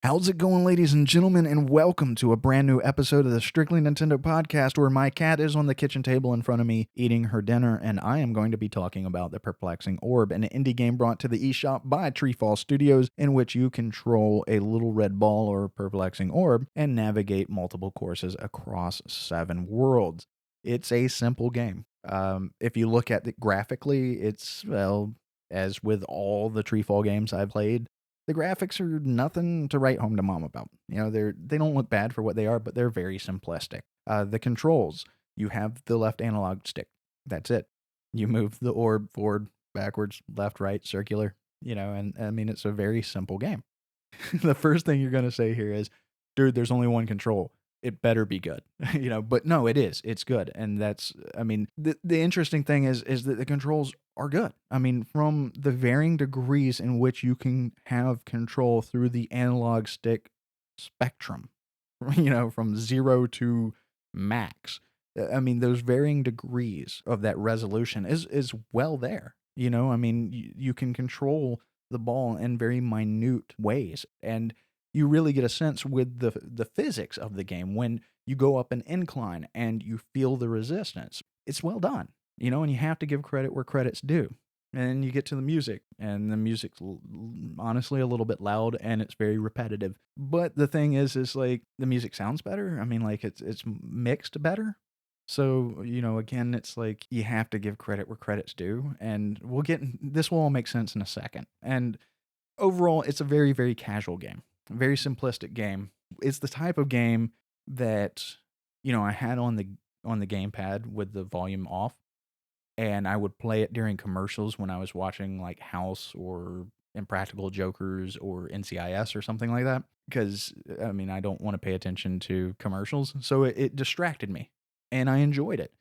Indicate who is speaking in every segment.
Speaker 1: How's it going, ladies and gentlemen, and welcome to a brand new episode of the Strictly Nintendo podcast where my cat is on the kitchen table in front of me eating her dinner, and I am going to be talking about the Perplexing Orb, an indie game brought to the eShop by Treefall Studios, in which you control a little red ball or perplexing orb and navigate multiple courses across 7 worlds. It's a simple game. If you look at it graphically, it's, well, as with all the Treefall games I've played, the graphics are nothing to write home to mom about. They don't look bad for what they are, but they're very simplistic. The controls, you have the left analog stick. That's it. You move the orb forward, backwards, left, right, circular. And I mean it's a very simple game. The first thing you're gonna say here is, dude, there's only one control. It better be good. But no, it is. It's good. And that's, I mean, the interesting thing is that the controls are good. I mean, from the varying degrees in which you can have control through the analog stick spectrum, from 0 to max. I mean, those varying degrees of that resolution is well there. I mean, you can control the ball in very minute ways, and you really get a sense with the physics of the game when you go up an incline and you feel the resistance. It's well done, and you have to give credit where credit's due. And you get to the music, and the music's honestly a little bit loud and it's very repetitive. But the thing is like the music sounds better. I mean, like it's mixed better. So, again, it's like you have to give credit where credit's due. And this will all make sense in a second. And overall, it's a very, very casual game, a very simplistic game. It's the type of game that, I had on the gamepad with the volume off, and I would play it during commercials when I was watching like House or Impractical Jokers or NCIS or something like that. Because, I mean, I don't want to pay attention to commercials. So it distracted me and I enjoyed it.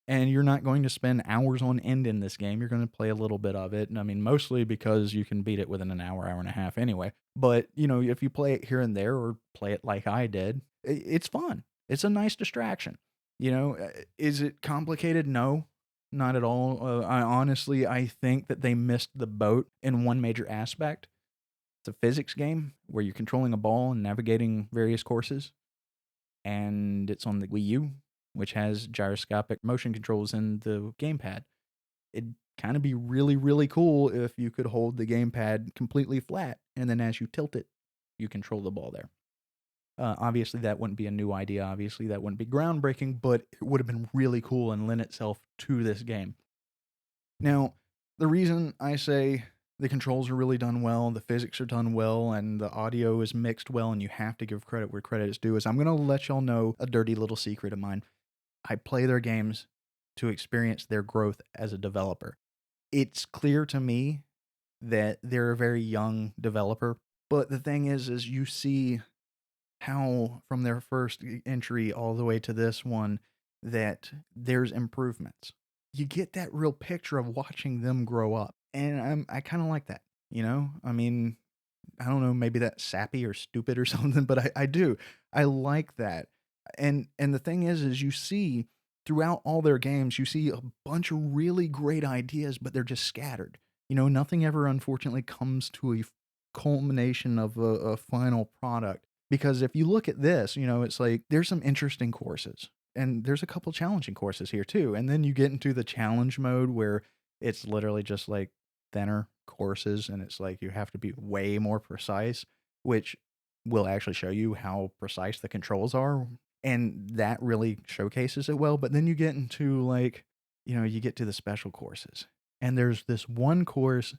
Speaker 1: And you're not going to spend hours on end in this game. You're going to play a little bit of it. And I mean, mostly because you can beat it within an hour, hour and a half anyway. But, if you play it here and there or play it like I did, it's fun. It's a nice distraction. Is it complicated? No, not at all. I think that they missed the boat in one major aspect. It's a physics game where you're controlling a ball and navigating various courses, and it's on the Wii U, which has gyroscopic motion controls in the gamepad. It'd kind of be really, really cool if you could hold the gamepad completely flat, and then as you tilt it, you control the ball there. Obviously, that wouldn't be a new idea. Obviously, that wouldn't be groundbreaking, but it would have been really cool and lend itself to this game. Now, the reason I say the controls are really done well, the physics are done well, and the audio is mixed well, and you have to give credit where credit is due, is I'm going to let y'all know a dirty little secret of mine. I play their games to experience their growth as a developer. It's clear to me that they're a very young developer, but the thing is you see how from their first entry all the way to this one that there's improvements. You get that real picture of watching them grow up, and I kind of like that. I mean, I don't know, maybe that's sappy or stupid or something, but I do. I like that. And the thing is you see throughout all their games, you see a bunch of really great ideas, but they're just scattered. Nothing ever unfortunately comes to a culmination of a final product. Because if you look at this, it's like there's some interesting courses. And there's a couple challenging courses here too. And then you get into the challenge mode where it's literally just like thinner courses, and it's like you have to be way more precise, which will actually show you how precise the controls are, and that really showcases it well. But then you get into like, you get to the special courses, and there's this one course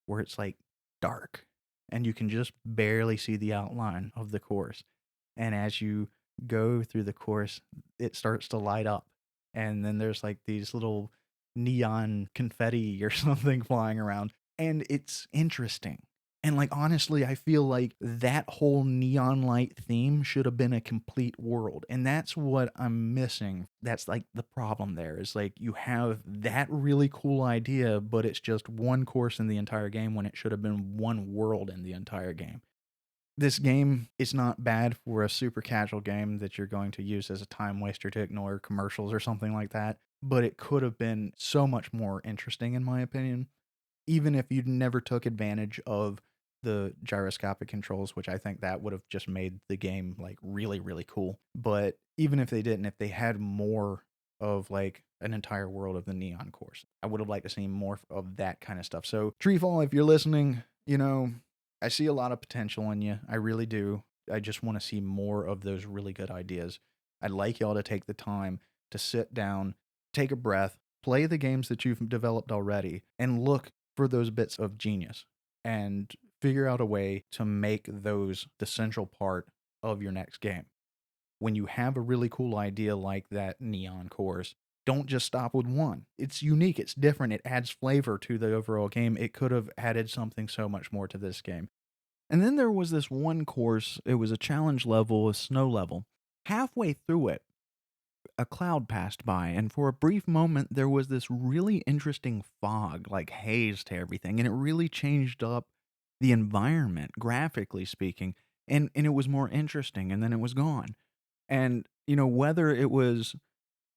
Speaker 1: where it's like dark and you can just barely see the outline of the course, and as you go through the course it starts to light up, and then there's like these little neon confetti or something flying around, and it's interesting. And like honestly, I feel like that whole neon light theme should have been a complete world. And that's what I'm missing. That's like the problem there is like you have that really cool idea, but it's just one course in the entire game when it should have been one world in the entire game. This game is not bad for a super casual game that you're going to use as a time waster to ignore commercials or something like that, but it could have been so much more interesting in my opinion, even if you never took advantage of the gyroscopic controls, which I think that would have just made the game like really, really cool. But even if they didn't, if they had more of like an entire world of the Neon course, I would have liked to see more of that kind of stuff. So Treefall, if you're listening, I see a lot of potential in you. I really do. I just want to see more of those really good ideas. I'd like y'all to take the time to sit down, take a breath, play the games that you've developed already, and look for those bits of genius and figure out a way to make those the central part of your next game. When you have a really cool idea like that Neon course, don't just stop with one. It's unique, it's different, it adds flavor to the overall game. It could have added something so much more to this game. And then there was this one course, it was a challenge level, a snow level. Halfway through it, a cloud passed by, and for a brief moment, there was this really interesting fog, like haze to everything, and it really changed up the environment, graphically speaking, and it was more interesting, and then it was gone. And, whether it was,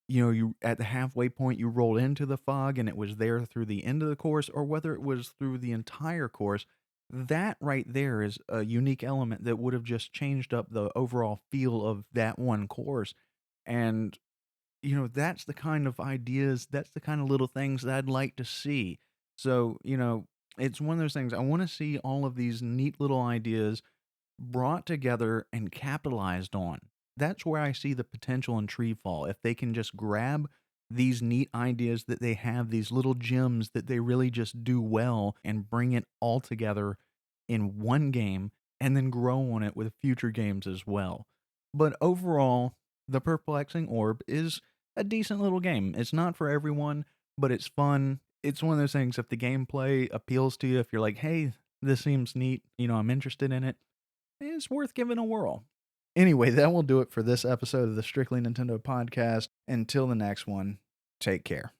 Speaker 1: you at the halfway point, you rolled into the fog and it was there through the end of the course, or whether it was through the entire course, that right there is a unique element that would have just changed up the overall feel of that one course. And that's the kind of ideas, that's the kind of little things that I'd like to see. So, it's one of those things I want to see all of these neat little ideas brought together and capitalized on. That's where I see the potential in Treefall. If they can just grab these neat ideas that they have, these little gems that they really just do well, and bring it all together in one game and then grow on it with future games as well. But overall, the Perplexing Orb is a decent little game. It's not for everyone, but it's fun. It's one of those things, if the gameplay appeals to you, if you're like, hey, this seems neat, I'm interested in it, it's worth giving a whirl. Anyway, that will do it for this episode of the Strictly Nintendo podcast. Until the next one, take care.